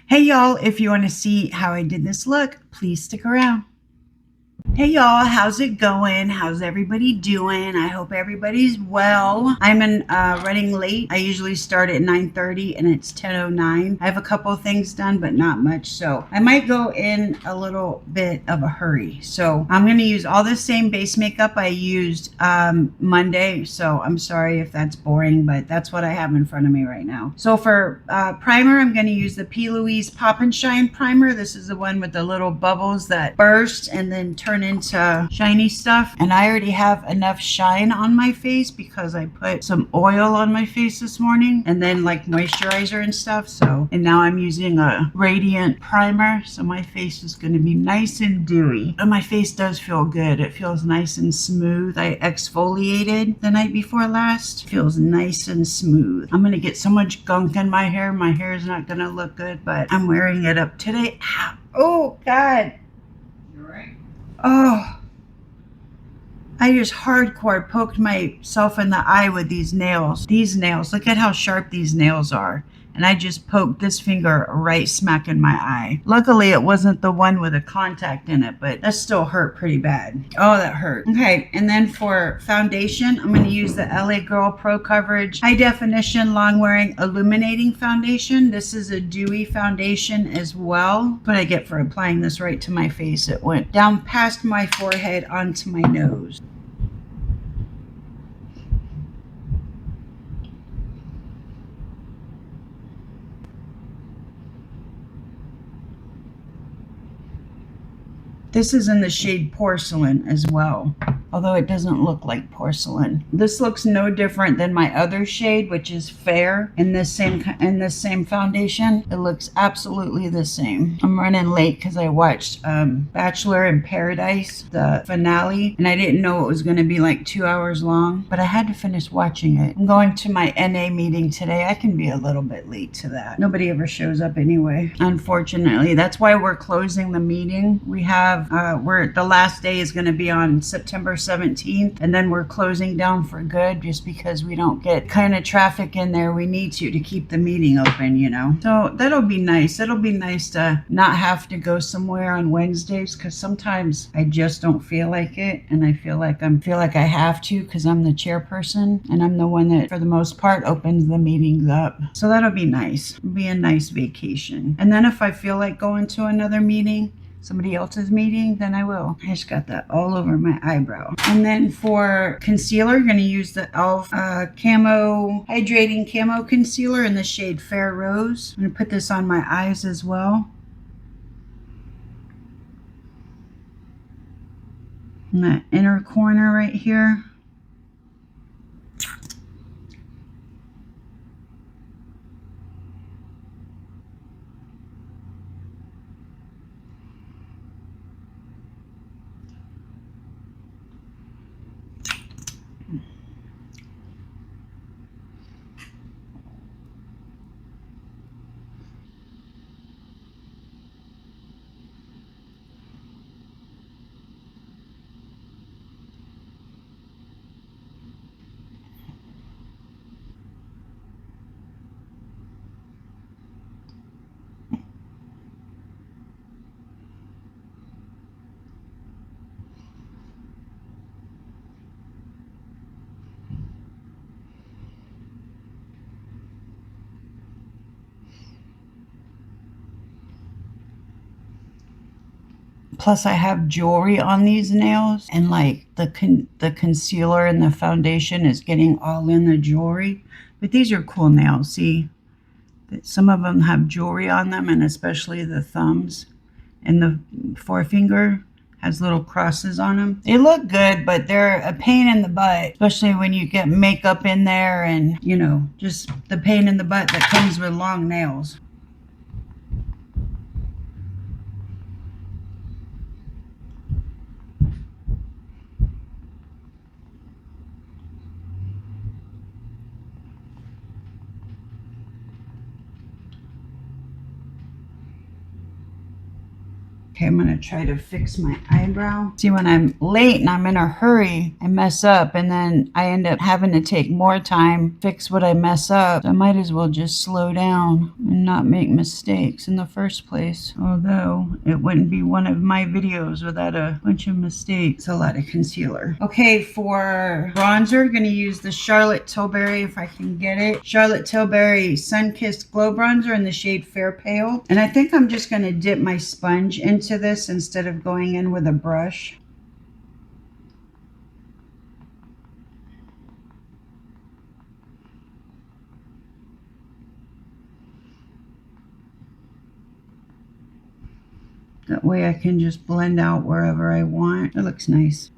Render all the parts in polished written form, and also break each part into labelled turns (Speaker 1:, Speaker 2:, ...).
Speaker 1: Hey y'all, if you want to see how I did this look, please stick around. Hey y'all, how's it going? How's everybody doing? I hope everybody's well. I'm running late. I usually start at 9:30 and it's 10:09. I have a couple of things done, but not much. So I might go in a little bit of a hurry. So I'm going to use all the same base makeup I used Monday. So I'm sorry if that's boring, but that's what I have in front of me right now. So for primer, I'm going to use the P. Louise Pop and Shine primer. This is the one with the little bubbles that burst and then turn into shiny stuff. And I already have enough shine on my face because I put some oil on my face this morning and then like moisturizer and stuff. So, and now I'm using a radiant primer. So my face is going to be nice and dewy. And my face does feel good. It feels nice and smooth. I exfoliated the night before last. It feels nice and smooth. I'm going to get so much gunk in my hair. My hair is not going to look good, but I'm wearing it up today. Ow. Oh, God. Oh, I just hardcore poked myself in the eye with these nails. These nails, look at how sharp these nails are. And I just poked this finger right smack in my eye. Luckily, it wasn't the one with a contact in it, but that still hurt pretty bad. Oh, that hurt. Okay, and then for foundation, I'm going to use the LA Girl Pro Coverage High Definition Long Wearing Illuminating Foundation. This is a dewy foundation as well. What I get for applying this right to my face. It went down past my forehead onto my nose. This is in the shade Porcelain as well, although it doesn't look like porcelain. This looks no different than my other shade, which is Fair, in this same foundation. It looks absolutely the same. I'm running late because I watched Bachelor in Paradise, the finale, and I didn't know it was going to be like 2 hours long, but I had to finish watching it. I'm going to my NA meeting today. I can be a little bit late to that. Nobody ever shows up anyway, unfortunately. That's why we're closing the meeting. We have the last day is going to be on September 17th, and then we're closing down for good just because we don't get kind of traffic in there we need to keep the meeting open, you know. So that'll be nice. It'll be nice to not have to go somewhere on Wednesdays, because sometimes I just don't feel like it, and I feel like I have to because I'm the chairperson and I'm the one that for the most part opens the meetings up. So that'll be nice. It'll be a nice vacation. And then if I feel like going to another meeting, somebody else's meeting, then I will. I just got that all over my eyebrow. And then for concealer, you're going to use the e.l.f. Camo Hydrating Camo Concealer in the shade Fair Rose. I'm going to put this on my eyes as well. In that inner corner right here. Plus I have jewelry on these nails, and like the concealer and the foundation is getting all in the jewelry. But these are cool nails. See, some of them have jewelry on them, and especially the thumbs and the forefinger has little crosses on them. They look good, but they're a pain in the butt, especially when you get makeup in there and, you know, just the pain in the butt that comes with long nails. Okay, I'm gonna try to fix my eyebrow. See, when I'm late and I'm in a hurry, I mess up and then I end up having to take more time, fix what I mess up. So I might as well just slow down and not make mistakes in the first place. Although it wouldn't be one of my videos without a bunch of mistakes. A lot of concealer. Okay, for bronzer, gonna use the Charlotte Tilbury, if I can get it. Charlotte Tilbury Sun-Kissed Glow Bronzer in the shade Fair Pale. And I think I'm just gonna dip my sponge into this instead of going in with a brush. That way I can just blend out wherever I want. It looks nice.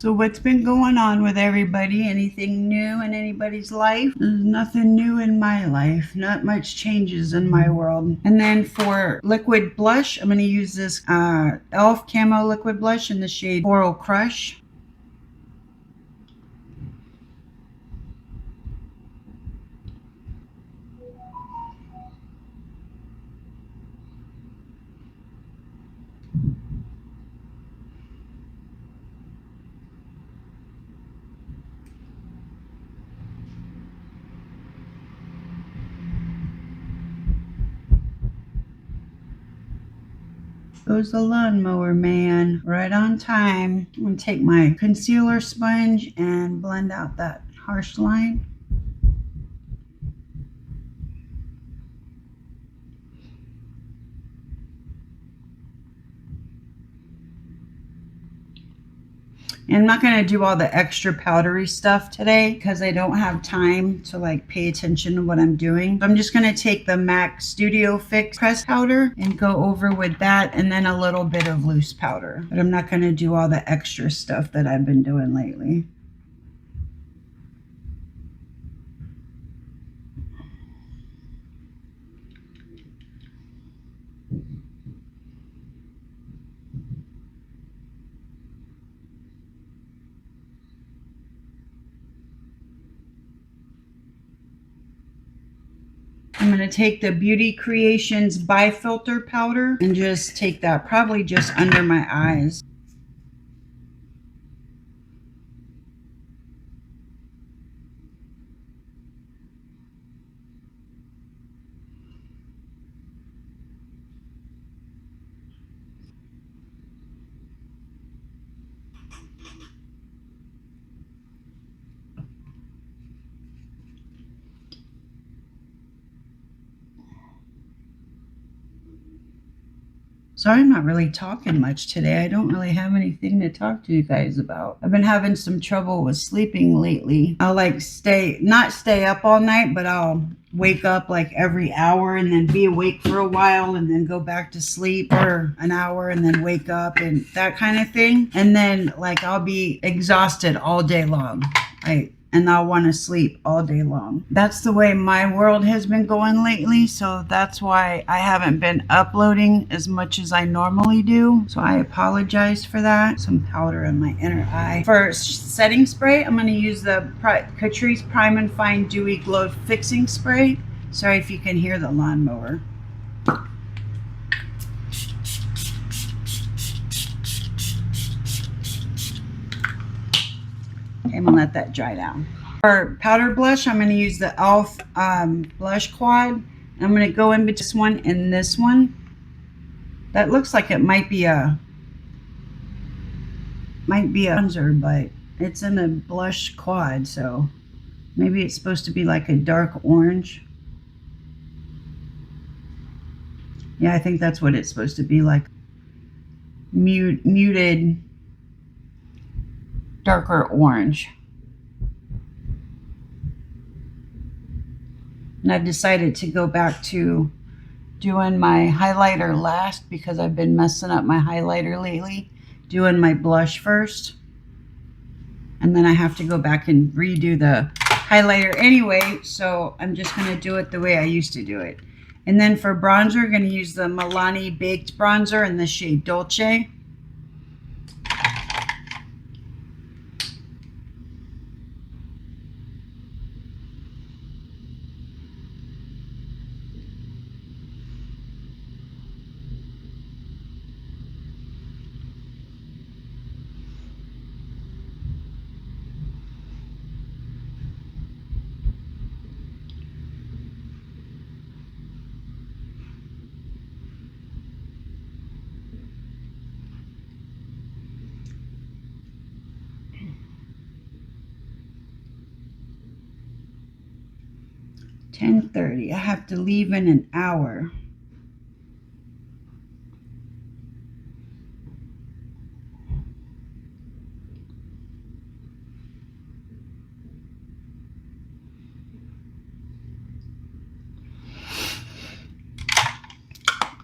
Speaker 1: So what's been going on with everybody? Anything new in anybody's life? There's nothing new in my life. Not much changes in my world. And then for liquid blush, I'm going to use this e.l.f. Camo liquid blush in the shade Coral Crush. Goes the lawnmower man, right on time. I'm going to take my concealer sponge and blend out that harsh line. And I'm not going to do all the extra powdery stuff today because I don't have time to like pay attention to what I'm doing. So I'm just going to take the MAC Studio Fix pressed powder and go over with that and then a little bit of loose powder. But I'm not going to do all the extra stuff that I've been doing lately. I'm going to take the Beauty Creations Bifilter powder and just take that probably just under my eyes. Sorry, I'm not really talking much today. I don't really have anything to talk to you guys about. I've been having some trouble with sleeping lately. I'll like not stay up all night, but I'll wake up like every hour and then be awake for a while and then go back to sleep for an hour and then wake up and that kind of thing. And then like I'll be exhausted all day long. And I'll want to sleep all day long. That's the way my world has been going lately, so that's why I haven't been uploading as much as I normally do. So I apologize for that. Some powder in my inner eye. For setting spray, I'm going to use the Catrice Prime and Fine Dewy Glow Fixing Spray. Sorry if you can hear the lawnmower. Okay, I'm gonna let that dry down. For powder blush, I'm gonna use the e.l.f. Blush Quad. I'm gonna go in between this one and this one. That looks like it might be a bronzer, but it's in the blush quad, so maybe it's supposed to be like a dark orange. Yeah, I think that's what it's supposed to be, like muted darker orange. And I've decided to go back to doing my highlighter last because I've been messing up my highlighter lately. Doing my blush first. And then I have to go back and redo the highlighter anyway, so I'm just going to do it the way I used to do it. And then for bronzer, I'm going to use the Milani Baked Bronzer in the shade Dolce. $10:30. I have to leave in an hour.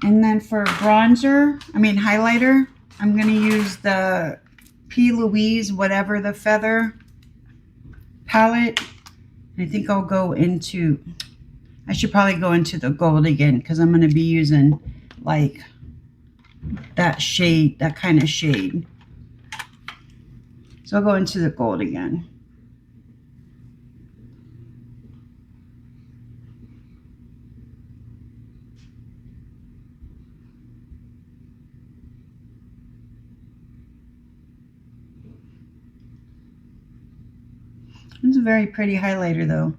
Speaker 1: And then for highlighter, I'm going to use the P. Louise, whatever the feather palette. I think I'll go into, I should probably go into the gold again because I'm going to be using like that shade, that kind of shade. So I'll go into the gold again. It's a very pretty highlighter though.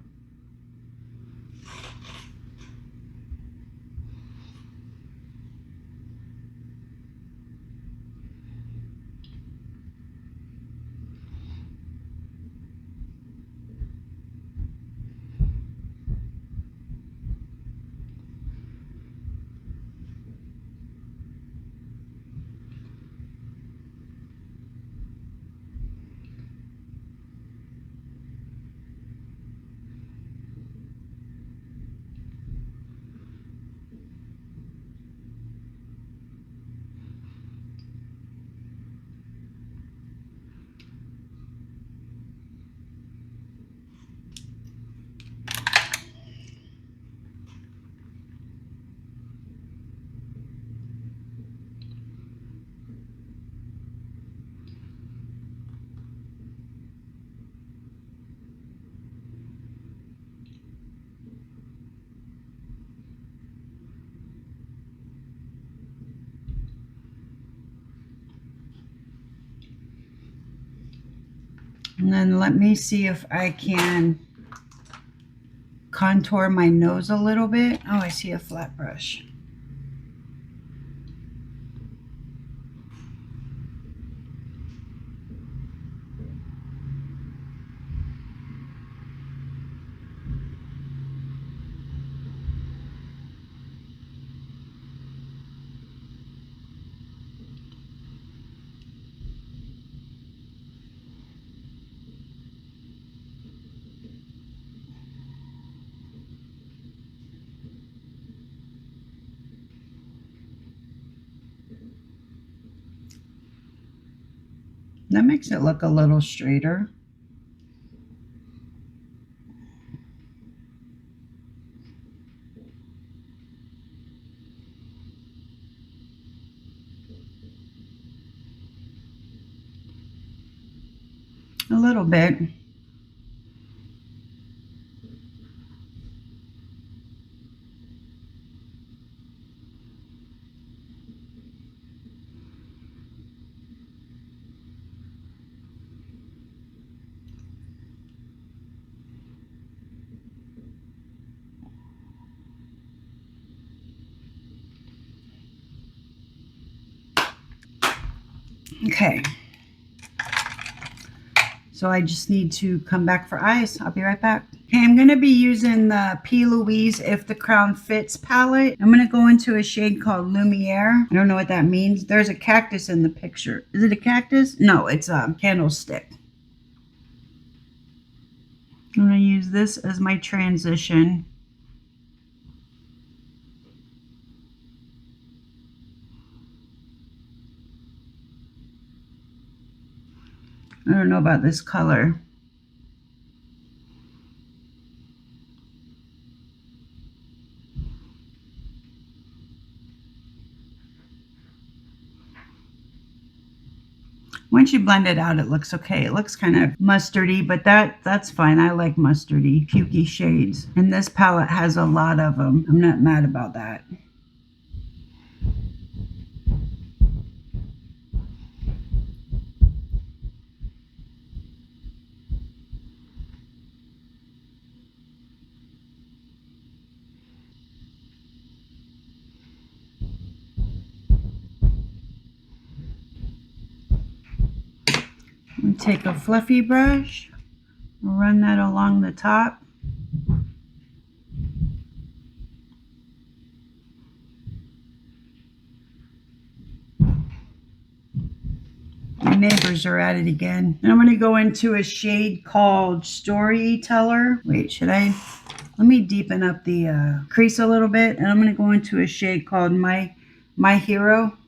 Speaker 1: And then let me see if I can contour my nose a little bit. Oh, I see a flat brush. That makes it look a little straighter. A little bit. Okay. So I just need to come back for eyes. I'll be right back. Okay, I'm going to be using the P. Louise If the Crown Fits palette. I'm going to go into a shade called Lumiere. I don't know what that means. There's a cactus in the picture. Is it a cactus? No, it's a candlestick. I'm going to use this as my transition. I don't know about this color. Once you blend it out, it looks okay. It looks kind of mustardy, but that's fine. I like mustardy, pukey shades. And this palette has a lot of them. I'm not mad about that. Take a fluffy brush, run that along the top. My neighbors are at it again. And I'm going to go into a shade called Storyteller. Wait, should I? Let me deepen up the crease a little bit. And I'm going to go into a shade called My Hero.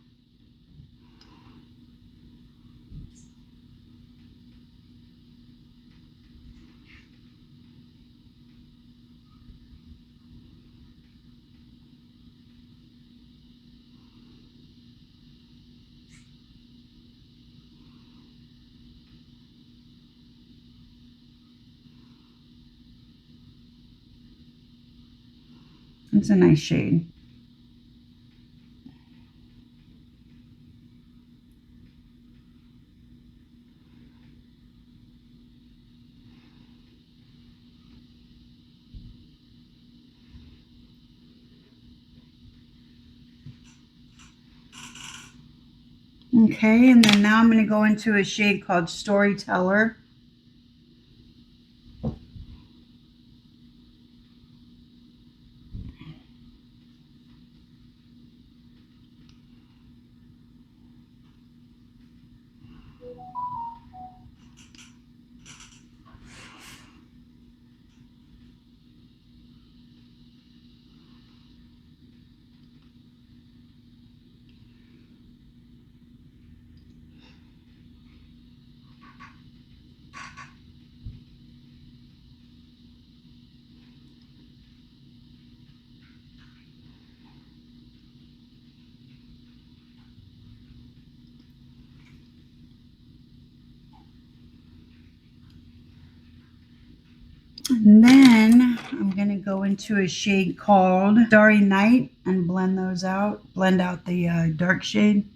Speaker 1: It's a nice shade. Okay, and then now I'm going to go into a shade called Storyteller. And then I'm going to go into a shade called Starry Night and blend those out. Blend out the dark shade.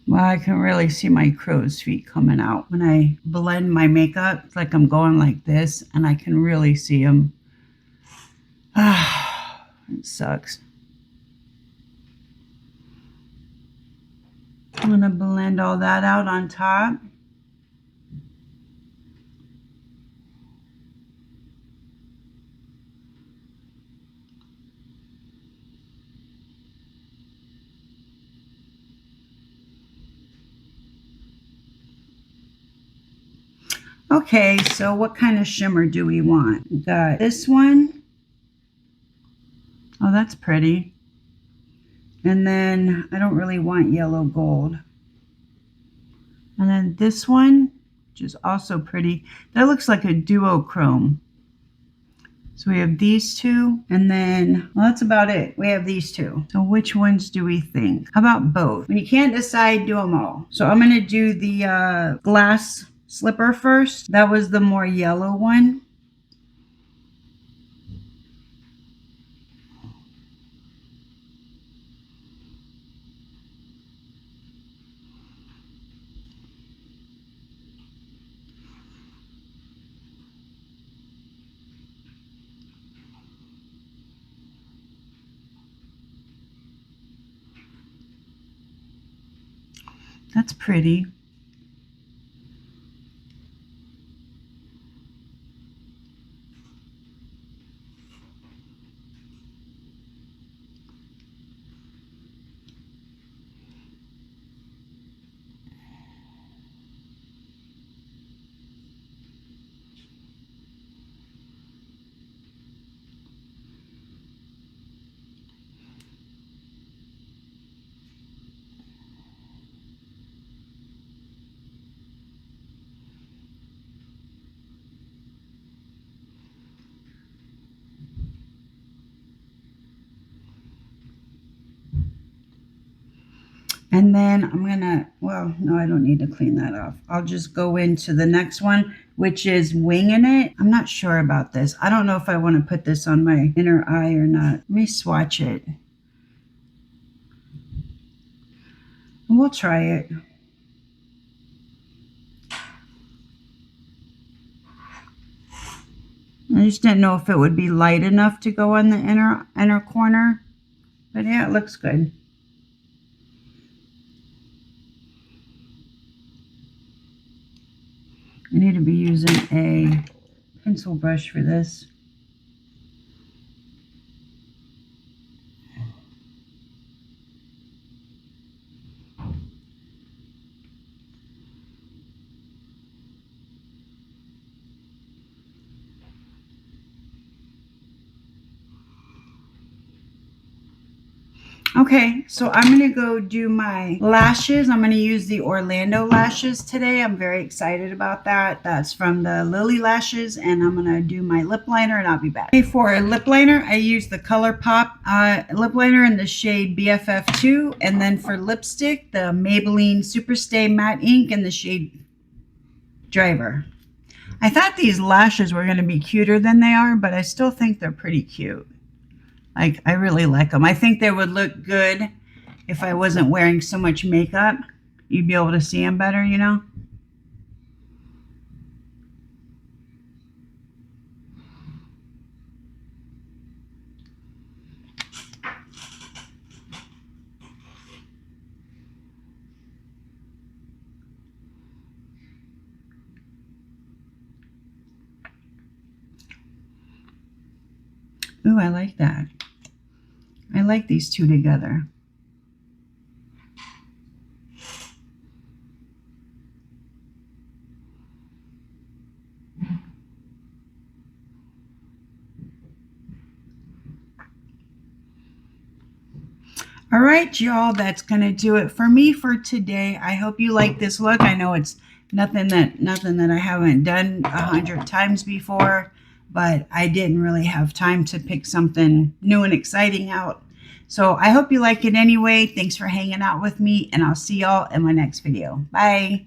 Speaker 1: Well, I can really see my crow's feet coming out. When I blend my makeup, it's like I'm going like this, and I can really see them. Ah, it sucks. I'm going to blend all that out on top. Okay, so what kind of shimmer do we want? We got this one. Oh, that's pretty. And then I don't really want yellow gold. And then this one, which is also pretty. That looks like a duochrome. So we have these two, and then, well, that's about it. We have these two. So which ones do we think? How about both? When you can't decide, do them all. So I'm going to do the glass slipper first. That was the more yellow one. That's pretty. And then I'm gonna, well, no, I don't need to clean that off. I'll just go into the next one, which is Winging It. I'm not sure about this. I don't know if I want to put this on my inner eye or not. Let me swatch it. And we'll try it. I just didn't know if it would be light enough to go on the inner corner. But yeah, it looks good. I need to be using a pencil brush for this. Okay, so I'm going to go do my lashes. I'm going to use the Orlando lashes today. I'm very excited about that. That's from the Lily lashes, and I'm going to do my lip liner, and I'll be back. Okay, for a lip liner, I use the Colourpop lip liner in the shade BFF2, and then for lipstick, the Maybelline Superstay Matte Ink in the shade Driver. I thought these lashes were going to be cuter than they are, but I still think they're pretty cute. Like, I really like them. I think they would look good if I wasn't wearing so much makeup. You'd be able to see them better, you know? Ooh, I like that. I like these two together. All right, y'all, that's going to do it for me for today. I hope you like this look. I know it's nothing that I haven't done 100 times before, but I didn't really have time to pick something new and exciting out. So I hope you like it anyway. Thanks for hanging out with me, and I'll see y'all in my next video. Bye.